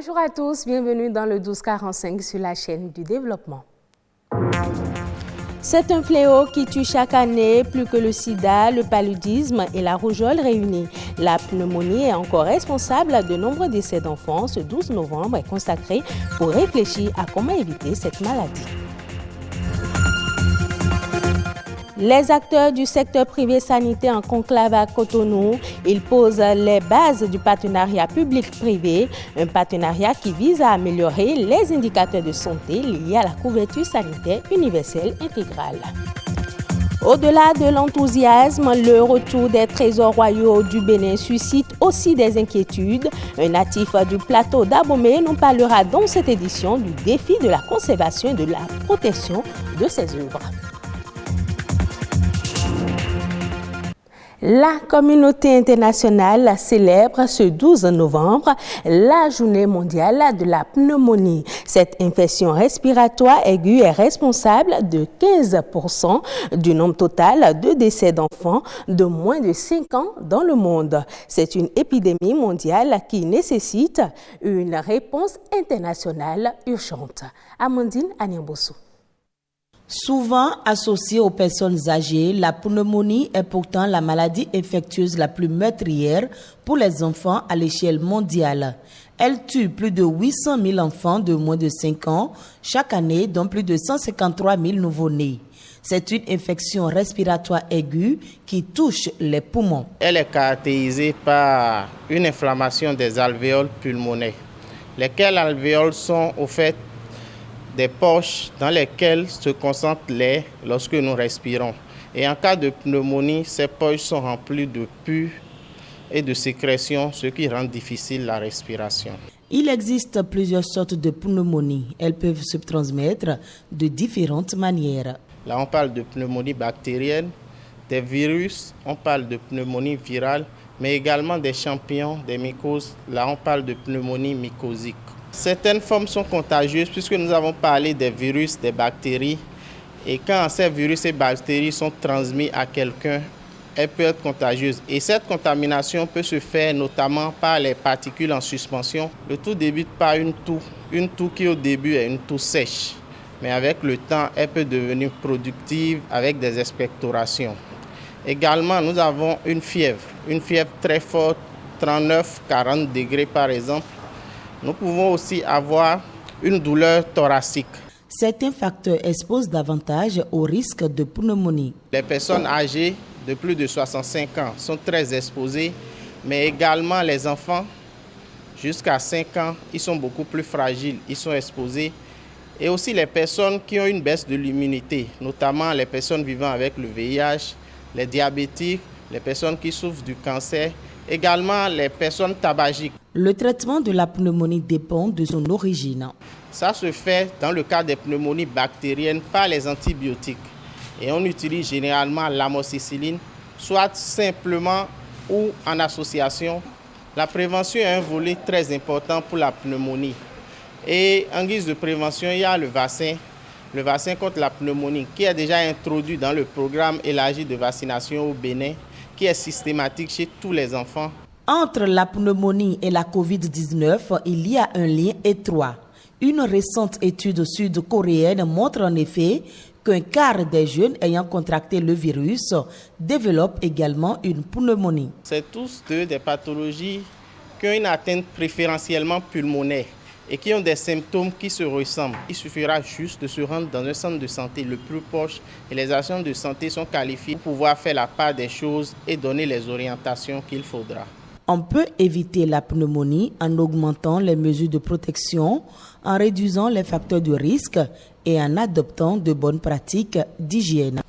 Bonjour à tous, bienvenue dans le 1245 sur la chaîne du développement. C'est un fléau qui tue chaque année plus que le sida, le paludisme et la rougeole réunis. La pneumonie est encore responsable de nombreux décès d'enfants. Ce 12 novembre est consacré pour réfléchir à comment éviter cette maladie. Les acteurs du secteur privé sanitaire en conclave à Cotonou, ils posent les bases du partenariat public-privé, un partenariat qui vise à améliorer les indicateurs de santé liés à la couverture sanitaire universelle intégrale. Au-delà de l'enthousiasme, le retour des trésors royaux du Bénin suscite aussi des inquiétudes. Un natif du plateau d'Abomey nous parlera dans cette édition du défi de la conservation et de la protection de ses œuvres. La communauté internationale célèbre ce 12 novembre la journée mondiale de la pneumonie. Cette infection respiratoire aiguë est responsable de 15% du nombre total de décès d'enfants de moins de 5 ans dans le monde. C'est une épidémie mondiale qui nécessite une réponse internationale urgente. Amandine Anyambossou. Souvent associée aux personnes âgées, la pneumonie est pourtant la maladie infectieuse la plus meurtrière pour les enfants à l'échelle mondiale. Elle tue plus de 800 000 enfants de moins de 5 ans chaque année, dont plus de 153 000 nouveau-nés. C'est une infection respiratoire aiguë qui touche les poumons. Elle est caractérisée par une inflammation des alvéoles pulmonaires. Lesquels alvéoles sont au fait des poches dans lesquelles se concentre l'air lorsque nous respirons. Et en cas de pneumonie, ces poches sont remplies de pus et de sécrétions, ce qui rend difficile la respiration. Il existe plusieurs sortes de pneumonie. Elles peuvent se transmettre de différentes manières. Là, on parle de pneumonie bactérienne, des virus, on parle de pneumonie virale, mais également des champignons, des mycoses. Là, on parle de pneumonie mycosique. Certaines formes sont contagieuses puisque nous avons parlé des virus, des bactéries. Et quand ces virus et bactéries sont transmis à quelqu'un, elles peuvent être contagieuses. Et cette contamination peut se faire notamment par les particules en suspension. Le tout débute par une toux qui au début est une toux sèche. Mais avec le temps, elle peut devenir productive avec des expectorations. Également, nous avons une fièvre très forte, 39-40 degrés par exemple. Nous pouvons aussi avoir une douleur thoracique. Certains facteurs exposent davantage au risque de pneumonie. Les personnes âgées de plus de 65 ans sont très exposées, mais également les enfants jusqu'à 5 ans, ils sont beaucoup plus fragiles, ils sont exposés. Et aussi les personnes qui ont une baisse de l'immunité, notamment les personnes vivant avec le VIH, les diabétiques, les personnes qui souffrent du cancer, également les personnes tabagiques. Le traitement de la pneumonie dépend de son origine. Ça se fait dans le cas des pneumonies bactériennes par les antibiotiques. Et on utilise généralement l'amoxicilline, soit simplement ou en association. La prévention est un volet très important pour la pneumonie. Et en guise de prévention, il y a le vaccin contre la pneumonie, qui est déjà introduit dans le programme élargi de vaccination au Bénin, qui est systématique chez tous les enfants. Entre la pneumonie et la COVID-19, il y a un lien étroit. Une récente étude sud-coréenne montre en effet qu'un quart des jeunes ayant contracté le virus développent également une pneumonie. C'est tous deux des pathologies qui ont une atteinte préférentiellement pulmonaire et qui ont des symptômes qui se ressemblent. Il suffira juste de se rendre dans un centre de santé le plus proche et les agents de santé sont qualifiés pour pouvoir faire la part des choses et donner les orientations qu'il faudra. On peut éviter la pneumonie en augmentant les mesures de protection, en réduisant les facteurs de risque et en adoptant de bonnes pratiques d'hygiène.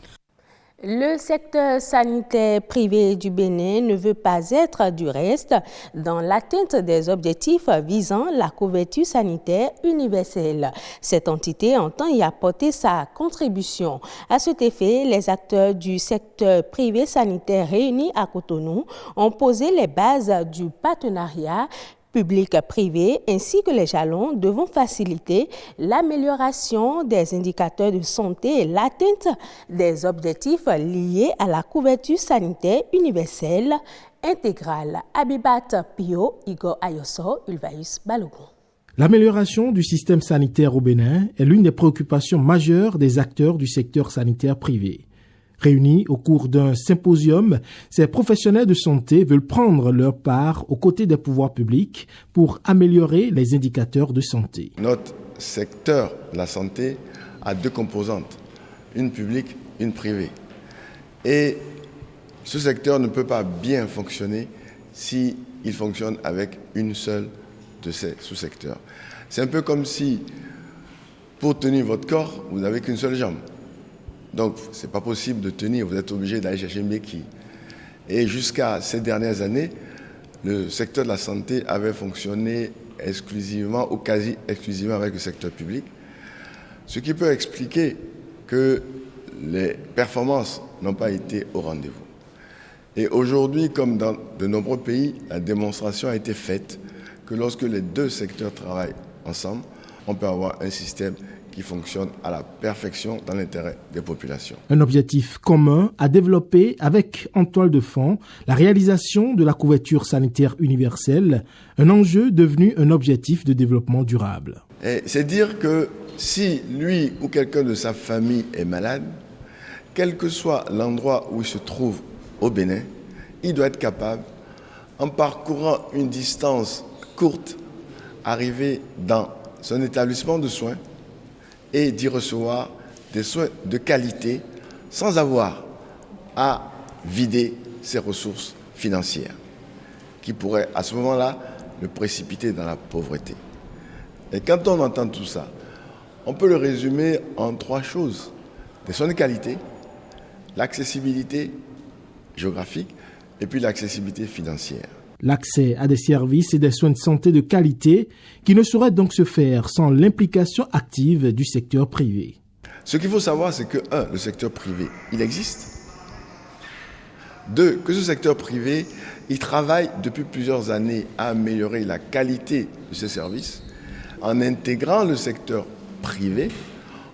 Le secteur sanitaire privé du Bénin ne veut pas être du reste dans l'atteinte des objectifs visant la couverture sanitaire universelle. Cette entité entend y apporter sa contribution. À cet effet, les acteurs du secteur privé sanitaire réunis à Cotonou ont posé les bases du partenariat public-privé ainsi que les jalons devant faciliter l'amélioration des indicateurs de santé et l'atteinte des objectifs liés à la couverture sanitaire universelle intégrale. Abibat Pio, Igor Ayoso, Ulvaeus Balogun. L'amélioration du système sanitaire au Bénin est l'une des préoccupations majeures des acteurs du secteur sanitaire privé. Réunis au cours d'un symposium, ces professionnels de santé veulent prendre leur part aux côtés des pouvoirs publics pour améliorer les indicateurs de santé. Notre secteur, la santé, a deux composantes, une publique, une privée. Et ce secteur ne peut pas bien fonctionner s'il fonctionne avec une seule de ces sous-secteurs. C'est un peu comme si, pour tenir votre corps, vous n'avez qu'une seule jambe. Donc, ce n'est pas possible de tenir, vous êtes obligé d'aller chercher une béquille. Et jusqu'à ces dernières années, le secteur de la santé avait fonctionné exclusivement ou quasi exclusivement avec le secteur public, ce qui peut expliquer que les performances n'ont pas été au rendez-vous. Et aujourd'hui, comme dans de nombreux pays, la démonstration a été faite que lorsque les deux secteurs travaillent ensemble, on peut avoir un système qui fonctionne à la perfection dans l'intérêt des populations. Un objectif commun à développer avec en toile de fond la réalisation de la couverture sanitaire universelle, un enjeu devenu un objectif de développement durable. Et c'est dire que si lui ou quelqu'un de sa famille est malade, quel que soit l'endroit où il se trouve au Bénin, il doit être capable, en parcourant une distance courte, arriver dans son établissement de soins et d'y recevoir des soins de qualité sans avoir à vider ses ressources financières qui pourraient à ce moment-là le précipiter dans la pauvreté. Et quand on entend tout ça, on peut le résumer en trois choses. Des soins de qualité, l'accessibilité géographique et puis l'accessibilité financière. L'accès à des services et des soins de santé de qualité qui ne sauraient donc se faire sans l'implication active du secteur privé. Ce qu'il faut savoir, c'est que, le secteur privé, il existe. 2, que ce secteur privé, il travaille depuis plusieurs années à améliorer la qualité de ses services. En intégrant le secteur privé,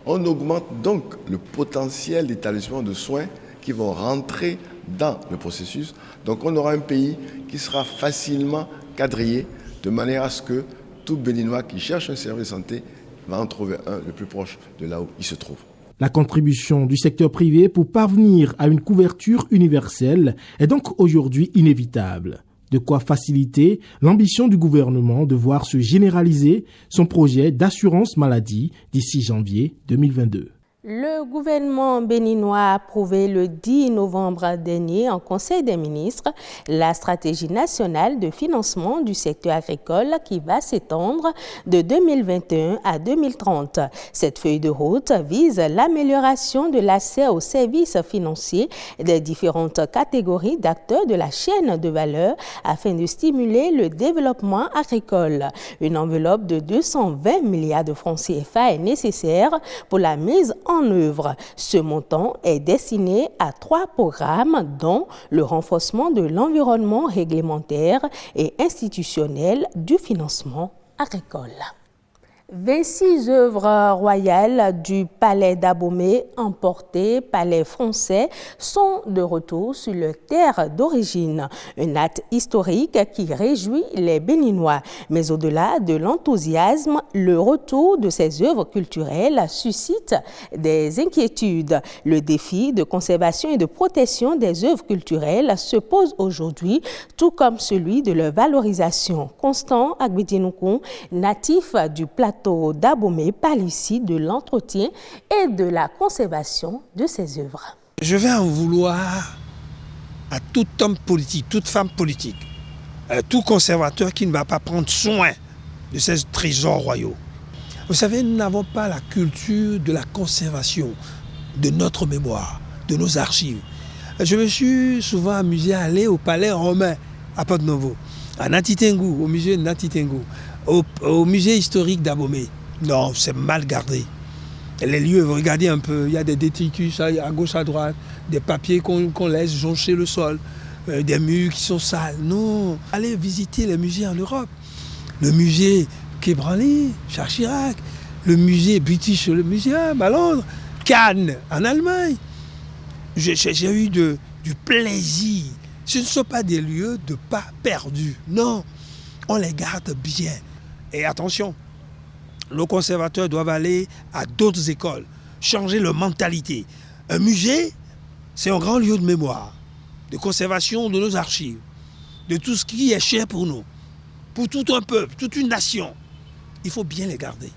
on augmente donc le potentiel d'établissement de soins qui vont rentrer dans le processus. Donc on aura un pays qui sera facilement quadrillé de manière à ce que tout Béninois qui cherche un service de santé va en trouver un le plus proche de là où il se trouve. La contribution du secteur privé pour parvenir à une couverture universelle est donc aujourd'hui inévitable. De quoi faciliter l'ambition du gouvernement de voir se généraliser son projet d'assurance maladie d'ici janvier 2022. Le gouvernement béninois a approuvé le 10 novembre dernier en Conseil des ministres la stratégie nationale de financement du secteur agricole qui va s'étendre de 2021 à 2030. Cette feuille de route vise l'amélioration de l'accès aux services financiers des différentes catégories d'acteurs de la chaîne de valeur afin de stimuler le développement agricole. Une enveloppe de 220 milliards de francs CFA est nécessaire pour la mise en œuvre. Ce montant est destiné à 3 programmes, dont le renforcement de l'environnement réglementaire et institutionnel du financement agricole. 26 œuvres royales du palais d'Abomey, emportées par les Français, sont de retour sur leur terre d'origine. Un acte historique qui réjouit les Béninois. Mais au-delà de l'enthousiasme, le retour de ces œuvres culturelles suscite des inquiétudes. Le défi de conservation et de protection des œuvres culturelles se pose aujourd'hui, tout comme celui de leur valorisation. Constant Agbidinoukoun, natif du plateau d'Abomey, parle ici de l'entretien et de la conservation de ces œuvres. Je vais en vouloir à tout homme politique, toute femme politique, tout conservateur qui ne va pas prendre soin de ces trésors royaux. Vous savez, nous n'avons pas la culture de la conservation de notre mémoire, de nos archives. Je me suis souvent amusé à aller au palais romain à Porto-Novo, à Natitengu, au musée de Natitengu, au musée historique d'Abomey. Non, c'est mal gardé. Les lieux, vous regardez un peu, il y a des détritus à gauche, à droite, des papiers qu'on laisse joncher le sol, des murs qui sont sales. Non, allez visiter les musées en Europe. Le musée Quai Branly, Charles Chirac, le musée British Museum à Londres, Cannes en Allemagne. J'ai eu du plaisir. Ce ne sont pas des lieux de pas perdus. Non, on les garde bien. Et attention, nos conservateurs doivent aller à d'autres écoles, changer leur mentalité. Un musée, c'est un grand lieu de mémoire, de conservation de nos archives, de tout ce qui est cher pour nous, pour tout un peuple, toute une nation. Il faut bien les garder.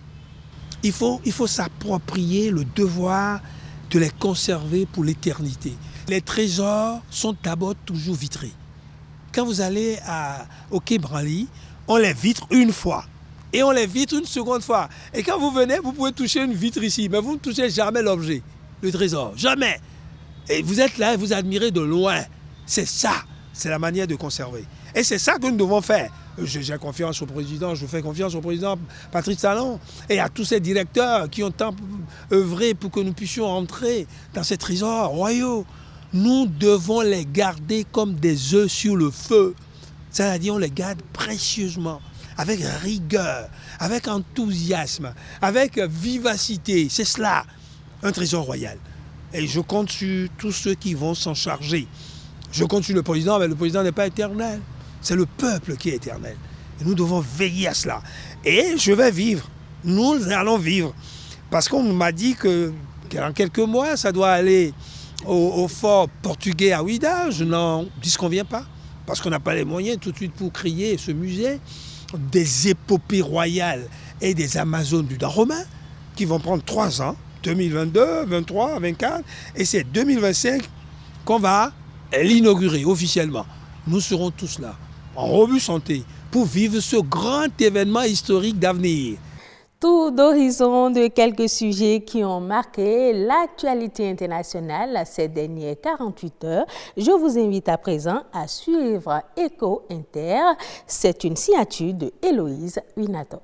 Il faut s'approprier le devoir de les conserver pour l'éternité. Les trésors sont d'abord toujours vitrés. Quand vous allez au Quai Branly, on les vitre une fois et on les vitre une seconde fois. Et quand vous venez, vous pouvez toucher une vitre ici, mais vous ne touchez jamais l'objet, le trésor, jamais. Et vous êtes là et vous admirez de loin. C'est ça, c'est la manière de conserver. Et c'est ça que nous devons faire. J'ai confiance au président, je fais confiance au président Patrice Talon et à tous ces directeurs qui ont tant œuvré pour que nous puissions entrer dans ces trésors royaux. Nous devons les garder comme des œufs sur le feu. C'est-à-dire on les garde précieusement, avec rigueur, avec enthousiasme, avec vivacité. C'est cela, un trésor royal. Et je compte sur tous ceux qui vont s'en charger. Je compte sur le président, mais le président n'est pas éternel. C'est le peuple qui est éternel. Et nous devons veiller à cela. Et je vais vivre. Nous allons vivre. Parce qu'on m'a dit que dans quelques mois, ça doit aller au fort portugais à Ouida. Je n'en disconviens pas. Parce qu'on n'a pas les moyens tout de suite pour créer ce musée des épopées royales et des Amazones du Dahomey qui vont prendre 3 ans, 2022, 2023, 2024. Et c'est 2025 qu'on va l'inaugurer officiellement. Nous serons tous là, en robuste santé, pour vivre ce grand événement historique d'avenir. Tour d'horizon de quelques sujets qui ont marqué l'actualité internationale ces dernières 48 heures. Je vous invite à présent à suivre Echo Inter. C'est une signature de Héloïse Winato.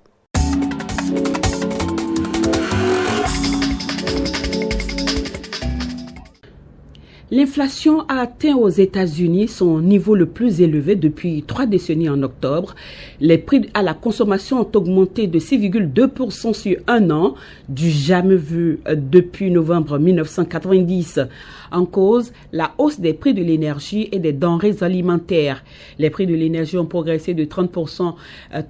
L'inflation a atteint aux États-Unis son niveau le plus élevé depuis 3 décennies en octobre. Les prix à la consommation ont augmenté de 6,2% sur un an, du jamais vu depuis novembre 1990. En cause, la hausse des prix de l'énergie et des denrées alimentaires. Les prix de l'énergie ont progressé de 30%,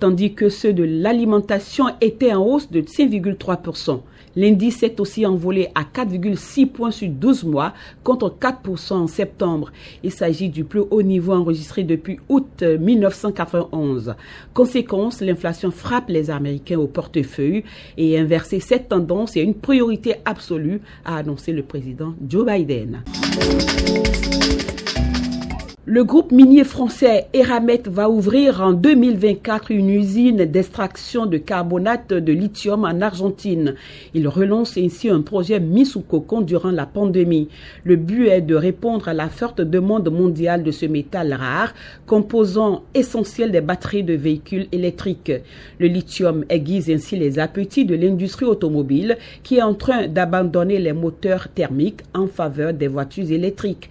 tandis que ceux de l'alimentation étaient en hausse de 5,3%. L'indice s'est aussi envolé à 4,6 points sur 12 mois, contre 4% en septembre. Il s'agit du plus haut niveau enregistré depuis août 1991. Conséquence, l'inflation frappe les Américains au portefeuille et inverser cette tendance est une priorité absolue, a annoncé le président Joe Biden. Le groupe minier français Eramet va ouvrir en 2024 une usine d'extraction de carbonate de lithium en Argentine. Il relance ainsi un projet mis sous cocon durant la pandémie. Le but est de répondre à la forte demande mondiale de ce métal rare, composant essentiel des batteries de véhicules électriques. Le lithium aiguise ainsi les appétits de l'industrie automobile qui est en train d'abandonner les moteurs thermiques en faveur des voitures électriques.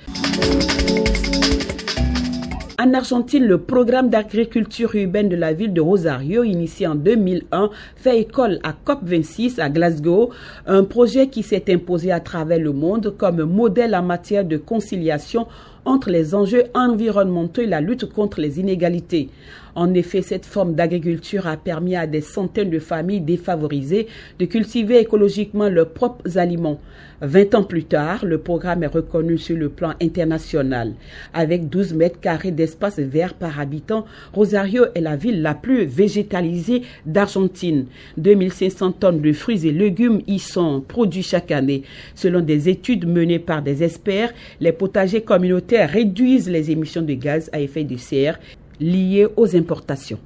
En Argentine, le programme d'agriculture urbaine de la ville de Rosario, initié en 2001, fait école à COP26 à Glasgow, un projet qui s'est imposé à travers le monde comme modèle en matière de conciliation entre les enjeux environnementaux et la lutte contre les inégalités. En effet, cette forme d'agriculture a permis à des centaines de familles défavorisées de cultiver écologiquement leurs propres aliments. 20 ans plus tard, le programme est reconnu sur le plan international. Avec 12 mètres carrés d'espace vert par habitant, Rosario est la ville la plus végétalisée d'Argentine. 2500 tonnes de fruits et légumes y sont produits chaque année. Selon des études menées par des experts, les potagers communautaires réduisent les émissions de gaz à effet de serre liées aux importations.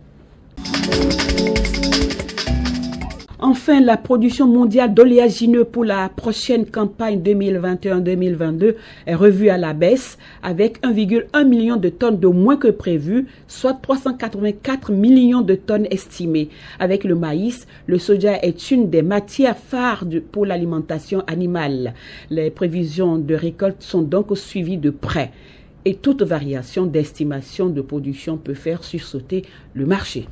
Enfin, la production mondiale d'oléagineux pour la prochaine campagne 2021-2022 est revue à la baisse avec 1,1 million de tonnes de moins que prévu, soit 384 millions de tonnes estimées. Avec le maïs, le soja est une des matières phares pour l'alimentation animale. Les prévisions de récolte sont donc suivies de près. Et toute variation d'estimation de production peut faire sursauter le marché.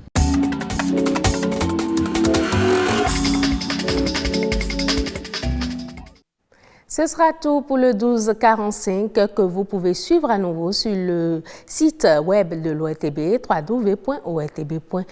Ce sera tout pour le 12:45 que vous pouvez suivre à nouveau sur le site web de l'ORTB, www.ortb.bj.